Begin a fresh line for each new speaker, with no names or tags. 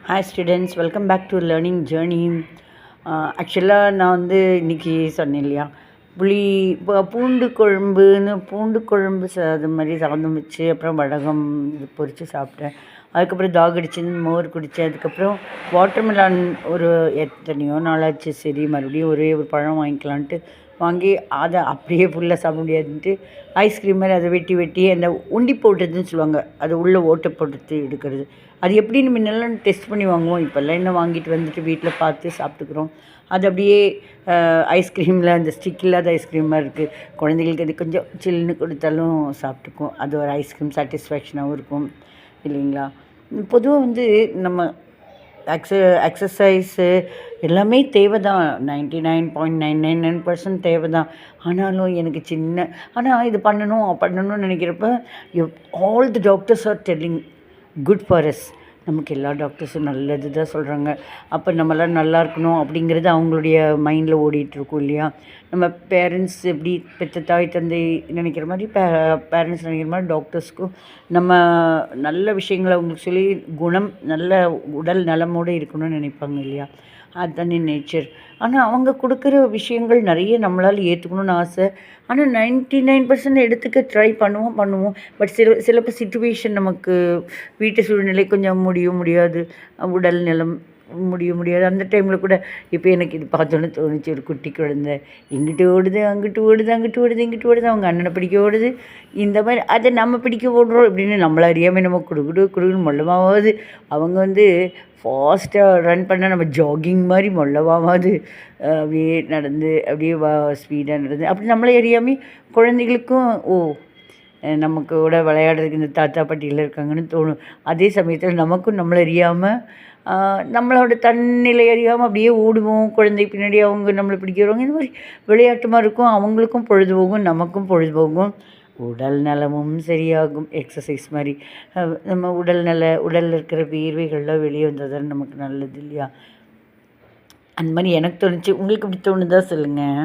Hi students, welcome back to learning journey. ஆக்சுவலாக நான் வந்து இன்றைக்கி சொன்னேன் இல்லையா, பூண்டு குழம்பு அது மாதிரி சாதம் வச்சு, அப்புறம் வடகம் இது பொரித்து சாப்பிட்டேன். அதுக்கப்புறம் தாக அடிச்சுன்னு மோர் குடித்தேன். அதுக்கப்புறம் வாட்டர்மெலான் ஒரு எத்தனையோ நாளாச்சு, சரி மறுபடியும் ஒரே ஒரு பழம் வாங்கிக்கலான்ட்டு வாங்கி அதை அப்படியே ஃபுல்லாக சாப்பிட முடியாதுன்ட்டு ஐஸ்கிரீம் மாதிரி அதை வெட்டி அந்த உண்டி போட்டுறதுன்னு சொல்லுவாங்க, அது உள்ளே ஓட்டை போட்டு எடுக்கிறது. அது எப்படின்னு முன்னெல்லாம் டெஸ்ட் பண்ணி வாங்குவோம், இப்போல்லாம் என்ன வாங்கிட்டு வந்துட்டு வீட்டில் பார்த்து சாப்பிட்டுக்கிறோம். அது அப்படியே ஐஸ்கிரீமில் அந்த ஸ்டிக் இல்லாத ஐஸ்கிரீமாக இருக்குது. குழந்தைங்களுக்கு அது கொஞ்சம் சில்லுன்னு கொடுத்தாலும் சாப்பிட்டுக்கும். அது ஒரு ஐஸ்கிரீம் சாட்டிஸ்ஃபேக்ஷனாகவும் இருக்கும் இல்லைங்களா. பொதுவாக வந்து நம்ம எக்ஸசைஸு எல்லாமே தேவை தான், 99.999% தேவை தான். ஆனாலும் எனக்கு ஆனால் இது பண்ணணும்னு நினைக்கிறப்ப all the doctors are telling good for us. நமக்கு எல்லா டாக்டர்ஸும் நல்லது தான் சொல்கிறாங்க. அப்போ நம்மளாம் நல்லா இருக்கணும் அப்படிங்கிறது அவங்களுடைய மைண்டில் ஓடிட்டுருக்கும் இல்லையா. நம்ம பேரண்ட்ஸ் எப்படி பெற்ற தாய் தந்தை நினைக்கிற மாதிரி பேரண்ட்ஸ் நினைக்கிற மாதிரி டாக்டர்ஸ்க்கும் நம்ம நல்ல விஷயங்களை அவங்களுக்கு சொல்லி நல்ல உடல் நலமோடு இருக்கணும்னு நினைப்பாங்க இல்லையா. அதுதானே நேச்சர். ஆனால் அவங்க கொடுக்குற விஷயங்கள் நிறைய நம்மளால் ஏற்றுக்கணும்னு ஆசை. ஆனால் 99% எடுத்துக்க ட்ரை பண்ணுவோம். பட் சிலப்போ சிச்சுவேஷன், நமக்கு வீட்டு சூழ்நிலை கொஞ்சம் முடியாது, உடல் நலம் முடியாது. அந்த டைமில் கூட இப்போ எனக்கு இது பார்த்தோன்னு தோணுச்சு, ஒரு குட்டி குழந்தை இங்கிட்டு ஓடுது, அங்கிட்டு ஓடுது, அவங்க அண்ணனை பிடிக்க ஓடுது, இந்த மாதிரி அதை நம்ம பிடிக்க ஓடுறோம் இப்படின்னு நம்மளை அறியாமல் நம்ம குடுக்குன்னு மொல்லமாவது அவங்க வந்து ஃபாஸ்ட்டாக ரன் பண்ணால் நம்ம ஜாகிங் மாதிரி மொல்லவாவது அப்படியே நடந்து அப்படியே ஸ்பீடாக நடந்து அப்படி நம்மளை அறியாமல் குழந்தைகளுக்கும் நமக்கு கூட விளையாடுறதுக்கு இந்த தாத்தா பாட்டியில் இருக்காங்கன்னு தோணும். அதே சமயத்தில் நமக்கும் நம்மளை அறியாமல் நம்மளோட தன்னிலை அறியாமல் அப்படியே ஓடுவோம். குழந்தை பின்னாடி அவங்க நம்மளை பிடிக்கிறவங்க, இந்த மாதிரி விளையாட்டுமாக இருக்கும். அவங்களுக்கும் பொழுது போகும், நமக்கும் பொழுது போகும், உடல் நலமும் சரியாகும். எக்ஸசைஸ் மாதிரி நம்ம உடலில் இருக்கிற வேர்வைகள்லாம் வெளியே வந்தால் தான் நமக்கு நல்லது இல்லையா. அந்த மாதிரி எனக்கு தோணுச்சு. உங்களுக்கு இப்படி தோணுதா சொல்லுங்கள்.